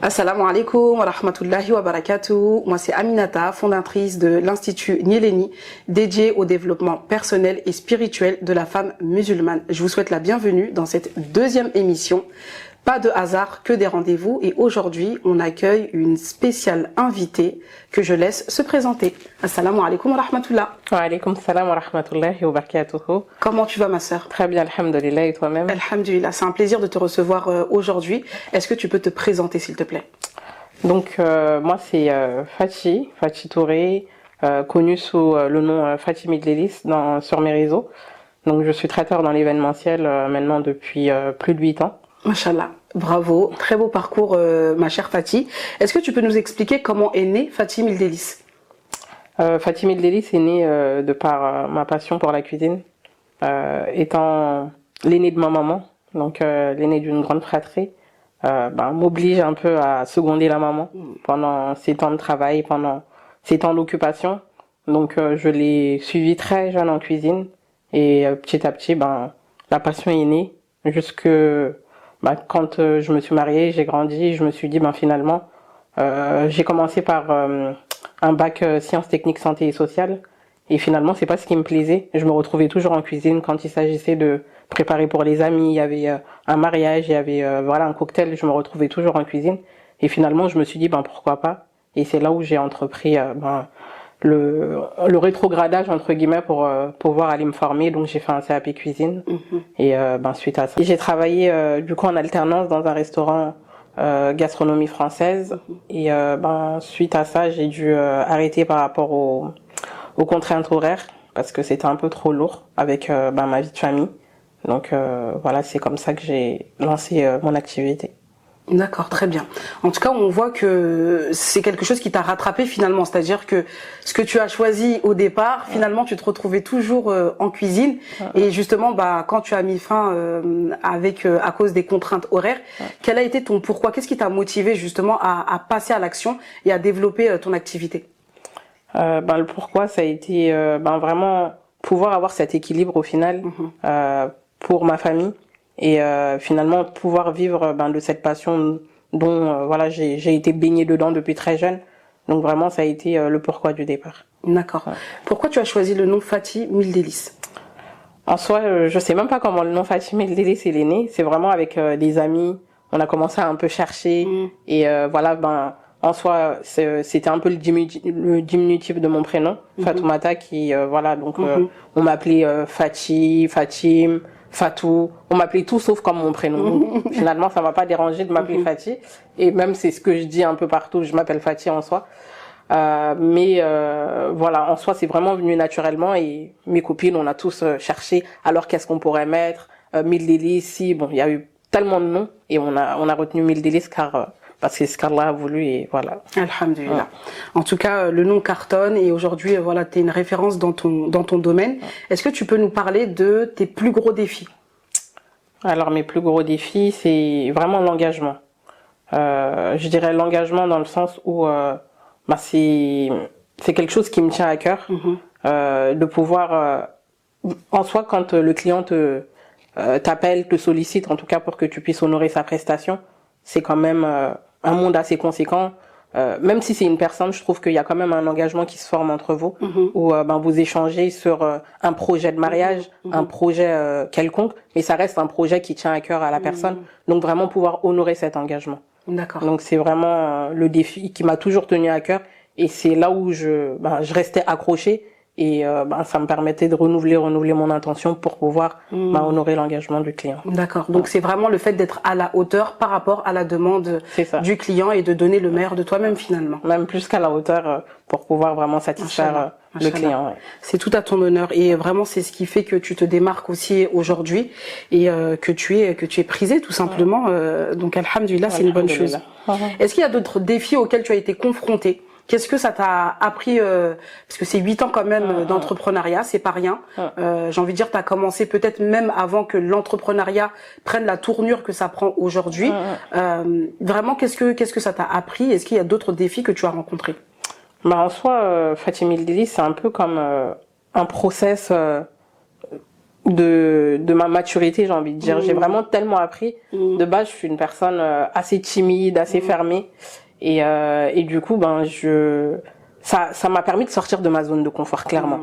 Assalamu alaikum wa rahmatullahi wa barakatuh. Moi, c'est Aminata, fondatrice de l'Institut Nieleni, dédié au développement personnel et spirituel de la femme musulmane. Je vous souhaite la bienvenue dans cette deuxième émission. Pas de hasard, que des rendez-vous. Et aujourd'hui, on accueille une spéciale invitée que je laisse se présenter. Assalamu alaikum wa rahmatullah. Wa alaikum salam wa rahmatullahi wa barakatuhu. Comment tu vas, ma sœur? Très bien, alhamdulillah, et toi-même? Alhamdulillah, c'est un plaisir de te recevoir aujourd'hui. Est-ce que tu peux te présenter, s'il te plaît? Donc, moi, c'est Fatih Touré, connue sous le nom Fatih Midlelis sur mes réseaux. Donc, je suis traiteur dans l'événementiel maintenant depuis plus de 8 ans. Machallah, bravo, très beau parcours, ma chère Fatih. Est-ce que tu peux nous expliquer comment est née Fatih Midlelis? Fatih Midlelis est née de par ma passion pour la cuisine, étant l'aînée de ma maman, donc l'aînée d'une grande fratrie. M'oblige un peu à seconder la maman pendant ses temps de travail, pendant ses temps d'occupation. Donc je l'ai suivie très jeune en cuisine et petit à petit, la passion est née jusque quand je me suis mariée, j'ai grandi, je me suis dit finalement, j'ai commencé par un bac sciences techniques santé et sociales et finalement c'est pas ce qui me plaisait. Je me retrouvais toujours en cuisine quand il s'agissait de préparer pour les amis, il y avait un mariage, il y avait un cocktail, je me retrouvais toujours en cuisine et finalement je me suis dit pourquoi pas, et c'est là où j'ai entrepris le rétrogradage entre guillemets pour pouvoir aller me former. Donc j'ai fait un CAP cuisine et suite à ça j'ai travaillé du coup en alternance dans un restaurant gastronomie française et suite à ça j'ai dû arrêter par rapport aux contraintes horaires parce que c'était un peu trop lourd avec ma vie de famille. Donc c'est comme ça que j'ai lancé mon activité. D'accord, très bien. En tout cas, on voit que c'est quelque chose qui t'a rattrapé finalement, c'est-à-dire que ce que tu as choisi au départ, finalement, tu te retrouvais toujours en cuisine et justement, quand tu as mis fin à cause des contraintes horaires, quel a été ton pourquoi? Qu'est-ce qui t'a motivé justement à passer à l'action et à développer ton activité? Le pourquoi, ça a été vraiment pouvoir avoir cet équilibre au final pour ma famille. Et finalement pouvoir vivre de cette passion dont j'ai été baignée dedans depuis très jeune. Donc vraiment ça a été le pourquoi du départ. D'accord. Pourquoi tu as choisi le nom Fatih Midlelis? En soi, je sais même pas comment le nom Fatih Midlelis est né. C'est vraiment avec des amis. On a commencé à un peu chercher et en soi c'était un peu le diminutif de mon prénom, Fatoumata, qui on m'appelait Fatih, Fatim, Fatou, on m'appelait tout sauf comme mon prénom. Finalement, ça m'a pas dérangé de m'appeler Fatih. Et même c'est ce que je dis un peu partout, je m'appelle Fatih en soi. En soi, c'est vraiment venu naturellement et mes copines, on a tous cherché. Alors qu'est-ce qu'on pourrait mettre? Midlelis, il y a eu tellement de noms et on a retenu Midlelis parce que c'est ce qu'Allah a voulu et voilà. Alhamdulillah. Ouais. En tout cas, le nom cartonne et aujourd'hui, t'es une référence dans ton domaine. Ouais. Est-ce que tu peux nous parler de tes plus gros défis? Alors, mes plus gros défis, c'est vraiment l'engagement. Je dirais l'engagement dans le sens où c'est quelque chose qui me tient à cœur, de pouvoir en soi quand le client t'appelle, te sollicite en tout cas pour que tu puisses honorer sa prestation, c'est quand même un monde assez conséquent. Même si c'est une personne, je trouve qu'il y a quand même un engagement qui se forme entre vous, où vous échangez sur un projet de mariage, un projet quelconque, mais ça reste un projet qui tient à cœur à la personne. Donc vraiment pouvoir honorer cet engagement. D'accord. Donc c'est vraiment le défi qui m'a toujours tenu à cœur, et c'est là où je restais accrochée. Et ça me permettait de renouveler mon intention pour pouvoir honorer l'engagement du client. D'accord. Donc c'est vraiment le fait d'être à la hauteur par rapport à la demande du client et de donner le meilleur de toi-même finalement. Même plus qu'à la hauteur pour pouvoir vraiment satisfaire le client. Ouais. C'est tout à ton honneur et vraiment c'est ce qui fait que tu te démarques aussi aujourd'hui et que tu es prisé tout simplement. Donc alhamdulillah, c'est une bonne chose. Est-ce qu'il y a d'autres défis auxquels tu as été confronté? Qu'est-ce que ça t'a appris parce que c'est 8 ans quand même d'entrepreneuriat, c'est pas rien. J'ai envie de dire, t'as commencé peut-être même avant que l'entrepreneuriat prenne la tournure que ça prend aujourd'hui. Vraiment, qu'est-ce que ça t'a appris? Est-ce qu'il y a d'autres défis que tu as rencontrés? En soi, Fatih Midlelis, c'est un peu comme un process de ma maturité, j'ai envie de dire. J'ai vraiment tellement appris. De base, je suis une personne assez timide, assez fermée. Et du coup, ça m'a permis de sortir de ma zone de confort, clairement.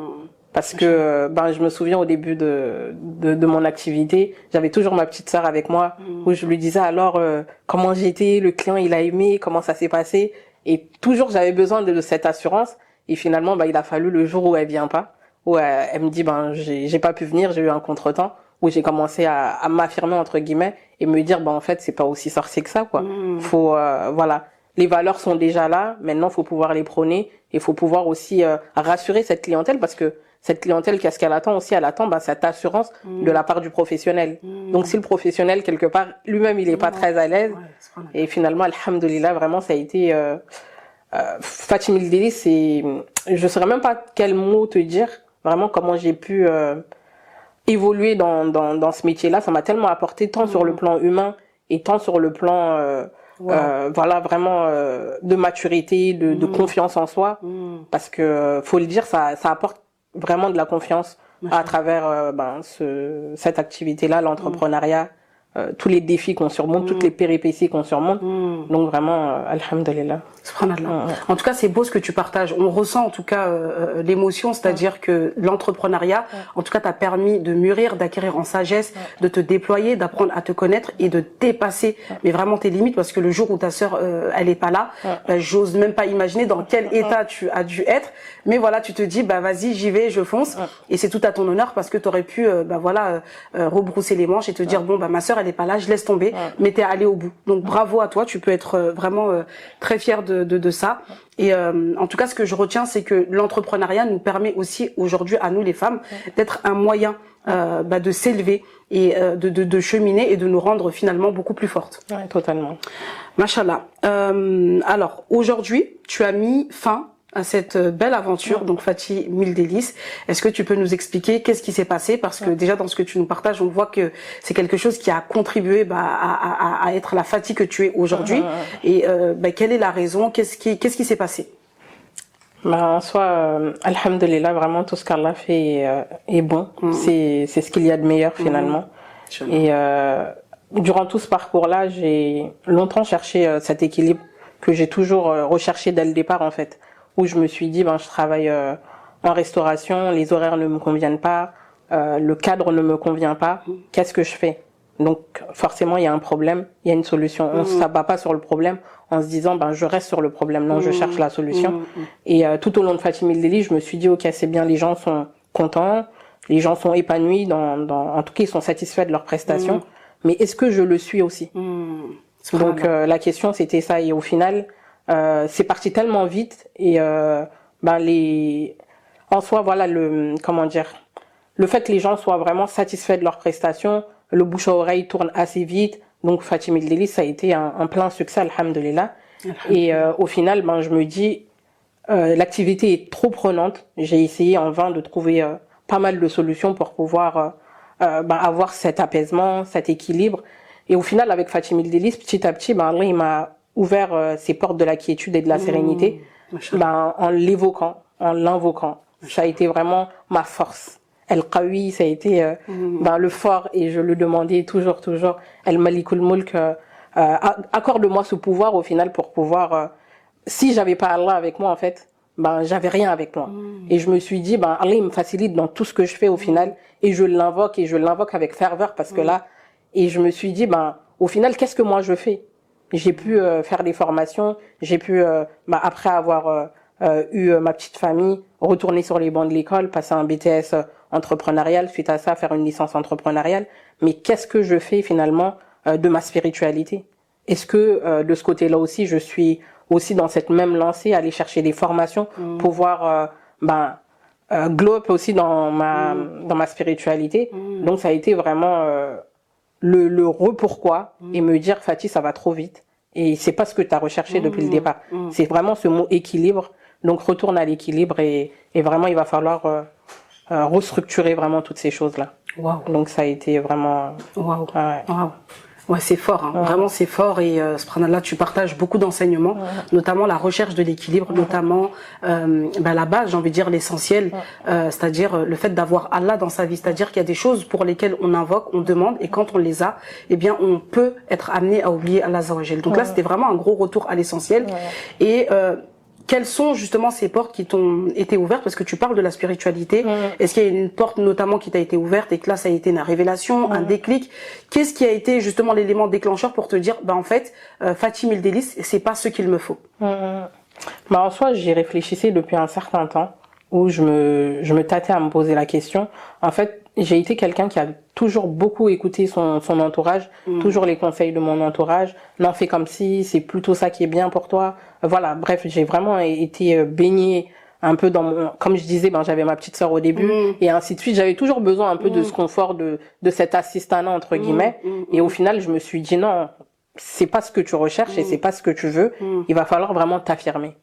Parce que je me souviens au début de mon activité, j'avais toujours ma petite sœur avec moi, où je lui disais alors comment j'étais, le client il a aimé, comment ça s'est passé. Et toujours j'avais besoin de cette assurance. Et finalement, il a fallu le jour où elle vient pas, où elle me dit j'ai pas pu venir, j'ai eu un contretemps, où j'ai commencé à m'affirmer entre guillemets et me dire en fait c'est pas aussi sorcier que ça quoi. Faut voilà, les valeurs sont déjà là, maintenant faut pouvoir les prôner et faut pouvoir aussi rassurer cette clientèle, parce que cette clientèle, qu'est-ce qu'elle attend aussi? Elle attend cette assurance de la part du professionnel. Donc si le professionnel quelque part lui-même il est pas très à l'aise, et finalement alhamdoulilah, vraiment ça a été Fatimi El Délice, c'est, je saurais même pas quel mot te dire, vraiment comment j'ai pu évoluer dans ce métier-là. Ça m'a tellement apporté tant sur le plan humain et tant sur le plan voilà, vraiment de maturité, de confiance en soi, parce que faut le dire, ça apporte vraiment de la confiance à travers cette activité-là, l'entrepreneuriat, tous les défis qu'on surmonte, toutes les péripéties qu'on surmonte. Donc vraiment, alhamdulillah. Subhanallah. En tout cas, c'est beau ce que tu partages. On ressent en tout cas l'émotion, c'est-à-dire que l'entrepreneuriat, en tout cas, t'a permis de mûrir, d'acquérir en sagesse, de te déployer, d'apprendre à te connaître et de dépasser, mais vraiment tes limites, parce que le jour où ta sœur, elle est pas là, j'ose même pas imaginer dans quel état tu as dû être. Mais voilà, tu te dis, vas-y, j'y vais, je fonce. Et c'est tout à ton honneur, parce que t'aurais pu, rebrousser les manches et te dire, ma sœur, elle est pas là, je laisse tomber, mais t'es allé au bout. Donc bravo à toi, tu peux être vraiment très fier de ça. Et en tout cas, ce que je retiens, c'est que l'entrepreneuriat nous permet aussi aujourd'hui à nous les femmes d'être un moyen de s'élever et de cheminer et de nous rendre finalement beaucoup plus fortes. Ouais, totalement. Machallah. Alors aujourd'hui, tu as mis fin à cette belle aventure, donc Fatimi El Délice. Est-ce que tu peux nous expliquer qu'est-ce qui s'est passé? Parce que déjà dans ce que tu nous partages, on voit que c'est quelque chose qui a contribué à être la Fati que tu es aujourd'hui. Et quelle est la raison? Qu'est-ce qui s'est passé? En soi, alhamdulillah, vraiment tout ce qu'Allah fait est bon. C'est ce qu'il y a de meilleur finalement. Et durant tout ce parcours-là, j'ai longtemps cherché cet équilibre que j'ai toujours recherché dès le départ en fait. Où je me suis dit, je travaille en restauration, les horaires ne me conviennent pas, le cadre ne me convient pas, qu'est-ce que je fais? Donc forcément, il y a un problème, il y a une solution. On ne s'abat pas sur le problème en se disant, je reste sur le problème. Non, je cherche la solution. Et tout au long de Fatimi El Délice, je me suis dit, ok, c'est bien, les gens sont contents, les gens sont épanouis, en tout cas, ils sont satisfaits de leurs prestations. Mais est-ce que je le suis aussi? Donc la question, c'était ça. Et au final, c'est parti tellement vite et en soi voilà le fait que les gens soient vraiment satisfaits de leurs prestations, le bouche à oreille tourne assez vite, donc Fatimi El Délice ça a été un plein succès alhamdulillah. Et au final je me dis l'activité est trop prenante, j'ai essayé en vain de trouver pas mal de solutions pour pouvoir avoir cet apaisement, cet équilibre, et au final avec Fatimi El Délice petit à petit Allah il m'a ouvert ces portes de la quiétude et de la sérénité, en l'évoquant, en l'invoquant. Ça a été vraiment ma force. El Qawi, ça a été le fort, et je le demandais toujours, El Malikul Mulk, accorde-moi ce pouvoir au final pour pouvoir, si j'avais pas Allah avec moi en fait, j'avais rien avec moi. Et je me suis dit, Allah il me facilite dans tout ce que je fais au final, et je l'invoque avec ferveur, parce que là, et je me suis dit, au final, qu'est-ce que moi je fais? J'ai pu faire des formations, j'ai pu, après avoir eu ma petite famille, retourner sur les bancs de l'école, passer un BTS entrepreneurial, suite à ça faire une licence entrepreneuriale. Mais qu'est-ce que je fais finalement de ma spiritualité? Est-ce que de ce côté-là aussi, je suis aussi dans cette même lancée, aller chercher des formations, pouvoir glow up aussi dans ma spiritualité. Donc ça a été vraiment le pourquoi, et me dire Fatih, ça va trop vite, et c'est pas ce que tu as recherché depuis le départ. C'est vraiment ce mot équilibre. Donc retourne à l'équilibre, et vraiment il va falloir restructurer vraiment toutes ces choses là. Wow. Donc ça a été vraiment wow. Ouais, c'est fort, hein. Vraiment c'est fort et subhanallah, tu partages beaucoup d'enseignements, notamment la recherche de l'équilibre, notamment la base, j'ai envie de dire l'essentiel, c'est-à-dire le fait d'avoir Allah dans sa vie, c'est-à-dire qu'il y a des choses pour lesquelles on invoque, on demande et quand on les a, eh bien on peut être amené à oublier Allah Azza wa Jal. Donc là, c'était vraiment un gros retour à l'essentiel et quelles sont justement ces portes qui t'ont été ouvertes? Parce que tu parles de la spiritualité. Est-ce qu'il y a une porte notamment qui t'a été ouverte et que là ça a été une révélation, un déclic? Qu'est-ce qui a été justement l'élément déclencheur pour te dire, en fait, Fatim El Délice, c'est pas ce qu'il me faut? En soi, j'y réfléchissais depuis un certain temps où je me tâtais à me poser la question. En fait, j'ai été quelqu'un qui a toujours beaucoup écouté son entourage, toujours les conseils de mon entourage. Non, fais comme si, c'est plutôt ça qui est bien pour toi. Voilà, bref, j'ai vraiment été baignée un peu dans comme je disais, j'avais ma petite sœur au début et ainsi de suite. J'avais toujours besoin un peu de ce confort de cet assistant entre guillemets. Et au final, je me suis dit non, c'est pas ce que tu recherches et c'est pas ce que tu veux. Il va falloir vraiment t'affirmer.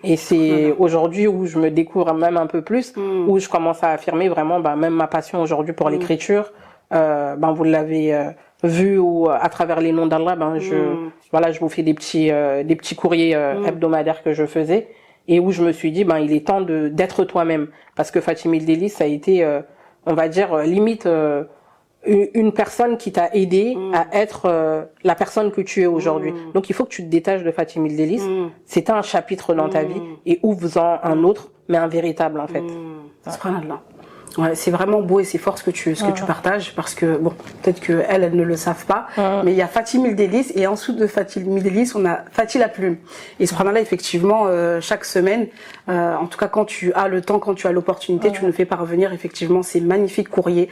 Et c'est aujourd'hui où je me découvre même un peu plus, où je commence à affirmer vraiment, même ma passion aujourd'hui pour l'écriture. Vous l'avez vu ou à travers les noms d'Allah, je vous fais des petits courriers hebdomadaires que je faisais et où je me suis dit, il est temps d'être toi-même, parce que Fatim El Délice, ça a été, on va dire, limite une personne qui t'a aidé à être la personne que tu es aujourd'hui. Donc il faut que tu te détaches de Fatim El Délice. C'était un chapitre dans ta vie et ouvre-en un autre, mais un véritable en fait. Subhanallah. Ouais, c'est vraiment beau et c'est fort ce que tu partages, parce que peut-être que elles ne le savent pas, mais il y a Fatim El Délice et en dessous de Fatim El Délice on a Fatih la plume. Et subhanallah, effectivement, chaque semaine, en tout cas quand tu as le temps, quand tu as l'opportunité, tu nous fais parvenir effectivement ces magnifiques courriers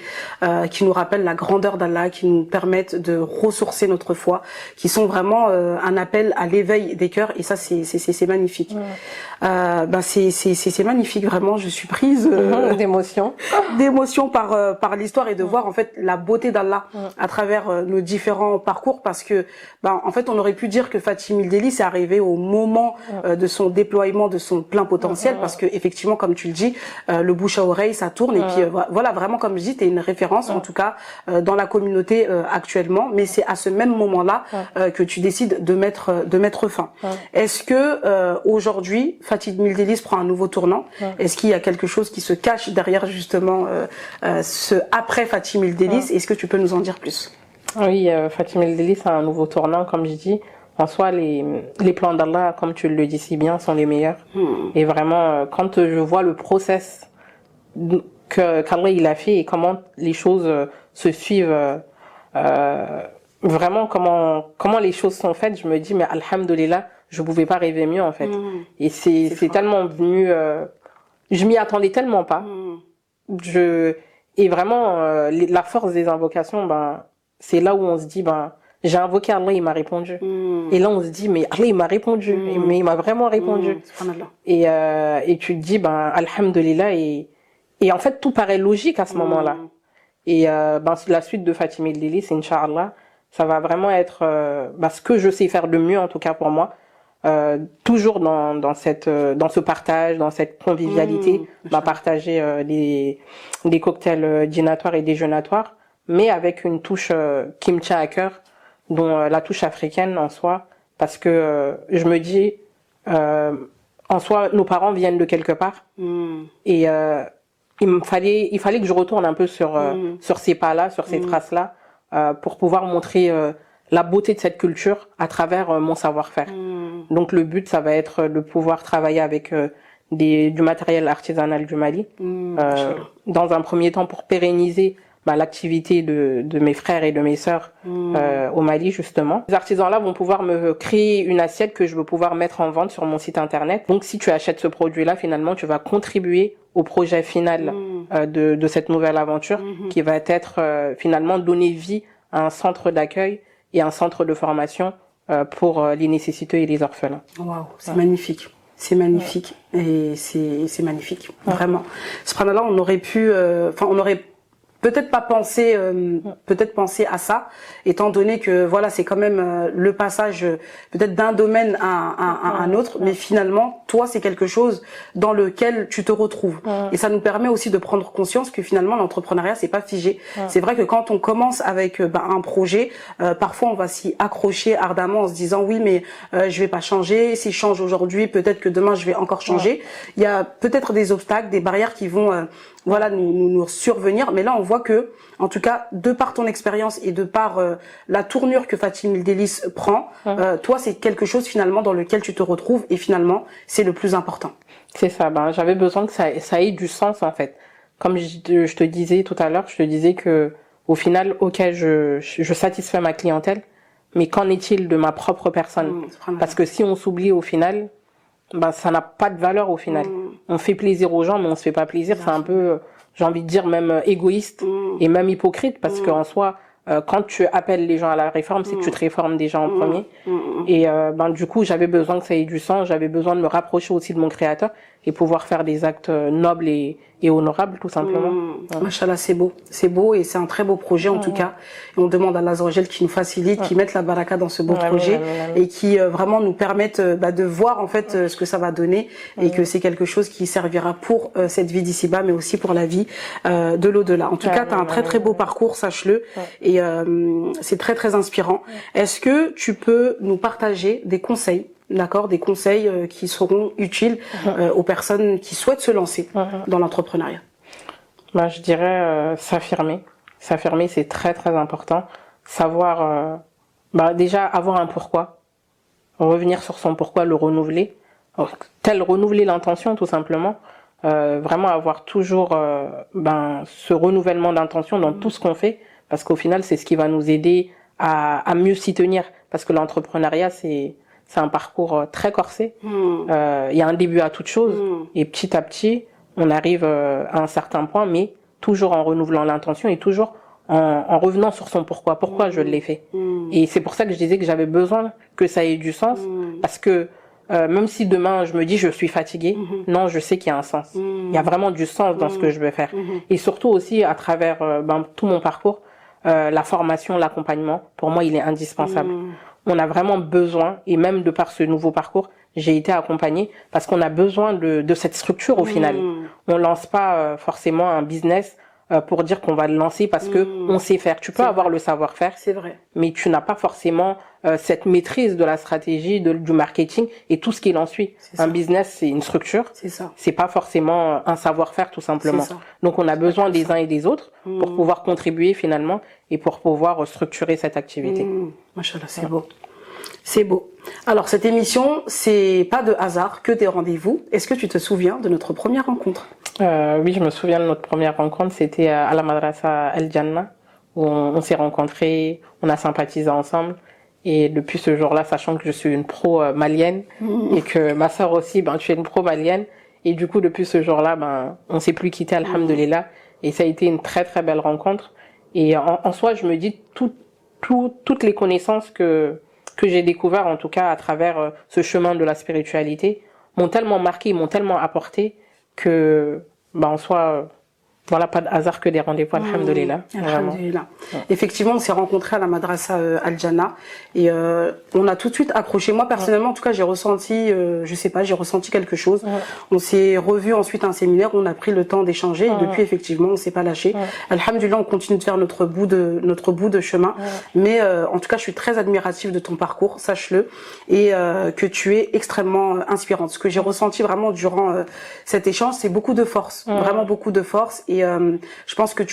qui nous rappellent la grandeur d'Allah, qui nous permettent de ressourcer notre foi, qui sont vraiment un appel à l'éveil des cœurs, et ça c'est magnifique. C'est magnifique, vraiment, je suis prise d'émotion par l'histoire et de voir en fait la beauté d'Allah à travers nos différents parcours, parce que en fait on aurait pu dire que Fatim El Délice est arrivé au moment de son déploiement, de son plein potentiel, parce que effectivement, comme tu le dis, le bouche à oreille ça tourne et puis voilà, vraiment comme je dis, t'es une référence en tout cas dans la communauté actuellement, mais c'est à ce même moment-là que tu décides de mettre fin. Est-ce que aujourd'hui Fatim El Délice prend un nouveau tournant? Est-ce qu'il y a quelque chose qui se cache derrière justement ce après Fatim El Délice? Est-ce que tu peux nous en dire plus? Oui, Fatim El Délice a un nouveau tournant, comme je dis. En soi, les plans d'Allah, comme tu le dis si bien, sont les meilleurs. Et vraiment, quand je vois le process qu'Allah il a fait et comment les choses se suivent, vraiment comment les choses sont faites, je me dis mais alhamdoulilah, je pouvais pas rêver mieux en fait. Et c'est tellement venu, je m'y attendais tellement pas. Et vraiment la force des invocations, c'est là où on se dit j'ai invoqué Allah, il m'a répondu. Et là on se dit mais Allah il m'a répondu, mais il m'a vraiment répondu. Et tu te dis alhamdoulilah, et en fait tout paraît logique à ce moment-là. Et la suite de Fatim El Délice, Inch'Allah, ça va vraiment être ce que je sais faire de mieux, en tout cas pour moi. Toujours dans ce partage, dans cette convivialité, partager des cocktails dînatoires et déjeunatoires, mais avec une touche qui me tient à cœur, dont la touche africaine en soi, parce que je me dis en soi nos parents viennent de quelque part, et il fallait que je retourne un peu sur ces pas-là, sur ces traces-là, pour pouvoir montrer la beauté de cette culture à travers mon savoir-faire. Donc le but, ça va être de pouvoir travailler avec du matériel artisanal du Mali, dans un premier temps pour pérenniser l'activité de mes frères et de mes sœurs au Mali justement. Les artisans-là vont pouvoir me créer une assiette que je vais pouvoir mettre en vente sur mon site internet. Donc si tu achètes ce produit-là, finalement, tu vas contribuer au projet final de cette nouvelle aventure, qui va être finalement donner vie à un centre d'accueil et un centre de formation pour les nécessiteux et les orphelins. Waouh, c'est magnifique. C'est magnifique. Et c'est magnifique. Vraiment. Subhanallah, on aurait pu, on aurait peut-être pas penser, peut-être penser à ça, étant donné que voilà, c'est quand même le passage peut-être d'un domaine à un autre, mais finalement, toi, c'est quelque chose dans lequel tu te retrouves. Et ça nous permet aussi de prendre conscience que finalement, l'entrepreneuriat, c'est pas figé. C'est vrai que quand on commence avec un projet, parfois on va s'y accrocher ardemment en se disant oui, mais je vais pas changer. Si je change aujourd'hui, peut-être que demain je vais encore changer. Il y a peut-être des obstacles, des barrières qui vont voilà nous survenir, mais là on voit que en tout cas de par ton expérience et de par la tournure que Fatime Delis prend, toi c'est quelque chose finalement dans lequel tu te retrouves et finalement c'est le plus important. C'est ça, j'avais besoin que ça ait du sens en fait. Comme je te disais tout à l'heure, je te disais que au final, ok, je satisfais ma clientèle, mais qu'en est-il de ma propre personne? Parce que si on s'oublie au final, ça n'a pas de valeur au final. On fait plaisir aux gens, mais on se fait pas plaisir. C'est un peu, j'ai envie de dire, même égoïste et même hypocrite, parce qu'en soi, quand tu appelles les gens à la réforme, c'est que tu te réformes déjà en premier. Et du coup, j'avais besoin que ça ait du sens. J'avais besoin de me rapprocher aussi de mon créateur et pouvoir faire des actes nobles et honorables, tout simplement. Machallah, c'est beau et c'est un très beau projet en tout cas. Et on demande à Allah Azza wa Jal qui nous facilite, qui mette la baraka dans ce beau projet et qui vraiment nous permette de voir en fait ce que ça va donner et que c'est quelque chose qui servira pour cette vie d'ici-bas, mais aussi pour la vie de l'au-delà. En tout cas, tu as un très très beau parcours, sache-le, et c'est très très inspirant. Est-ce que tu peux nous partager des conseils? D'accord, des conseils qui seront utiles aux personnes qui souhaitent se lancer dans l'entrepreneuriat. Je dirais s'affirmer. S'affirmer, c'est très très important. Savoir, déjà avoir un pourquoi, revenir sur son pourquoi, le renouveler, renouveler l'intention tout simplement. Vraiment avoir toujours ce renouvellement d'intention dans tout ce qu'on fait, parce qu'au final, c'est ce qui va nous aider à mieux s'y tenir. Parce que l'entrepreneuriat, c'est un parcours très corsé. Il y a un début à toute chose. Et petit à petit, on arrive à un certain point, mais toujours en renouvelant l'intention et toujours en revenant sur son pourquoi. Pourquoi je l'ai fait. Et c'est pour ça que je disais que j'avais besoin que ça ait du sens. Parce que même si demain je me dis je suis fatiguée, non, je sais qu'il y a un sens. Il y a vraiment du sens dans ce que je veux faire. Et surtout aussi à travers tout mon parcours, la formation, l'accompagnement, pour moi, il est indispensable. On a vraiment besoin, et même de par ce nouveau parcours, j'ai été accompagnée parce qu'on a besoin de cette structure au final. On lance pas forcément un business pour dire qu'on va le lancer parce que on sait faire. Tu peux avoir le savoir-faire, c'est vrai, mais tu n'as pas forcément cette maîtrise de la stratégie, du marketing et tout ce qui en suit. Un business, c'est une structure. C'est ça. C'est pas forcément un savoir-faire tout simplement. Donc on a besoin des uns et des autres pour pouvoir contribuer finalement et pour pouvoir structurer cette activité. Machallah, c'est beau. C'est beau. Alors cette émission, c'est pas de hasard, que des rendez-vous. Est-ce que tu te souviens de notre première rencontre? Oui, je me souviens de notre première rencontre. C'était à la Madrasa El Jannah où on s'est rencontrés, on a sympathisé ensemble. Et depuis ce jour-là, sachant que je suis une pro malienne et que ma sœur aussi, tu es une pro malienne. Et du coup, depuis ce jour-là, on s'est plus quitté, alhamdoulilah. Et ça a été une très très belle rencontre. Et en soi, je me dis toutes les connaissances que j'ai découvert, en tout cas à travers ce chemin de la spiritualité, m'ont tellement marqué, m'ont tellement apporté que, en soi, voilà, pas de hasard que des rendez-vous, alhamdoulilah. Alhamdoulilah. Effectivement, on s'est rencontrés à la Madrasa Al Jannah et on a tout de suite accroché. Moi, personnellement, en tout cas, j'ai ressenti, j'ai ressenti quelque chose. On s'est revus ensuite à un séminaire où on a pris le temps d'échanger et depuis, effectivement, on s'est pas lâché. Alhamdoulilah, on continue de faire notre bout de chemin. Mais en tout cas, je suis très admirative de ton parcours, sache-le, et que tu es extrêmement inspirante. Ce que j'ai ressenti vraiment durant cet échange, c'est beaucoup de force, vraiment beaucoup de force. Et je pense que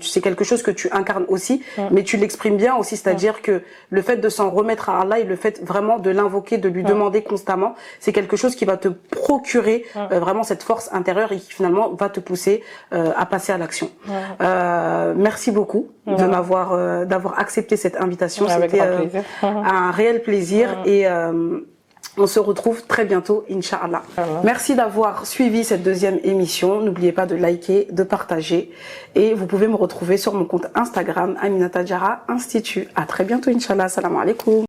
c'est quelque chose que tu incarnes aussi, mais tu l'exprimes bien aussi, c'est-à-dire que le fait de s'en remettre à Allah et le fait vraiment de l'invoquer, de lui demander constamment, c'est quelque chose qui va te procurer vraiment cette force intérieure et qui finalement va te pousser à passer à l'action. Merci beaucoup d'avoir accepté cette invitation. C'était un réel plaisir et on se retrouve très bientôt, Inch'Allah. Merci d'avoir suivi cette deuxième émission. N'oubliez pas de liker, de partager. Et vous pouvez me retrouver sur mon compte Instagram, Aminata Diarra Institut. À très bientôt, Inch'Allah. Salam alaikum.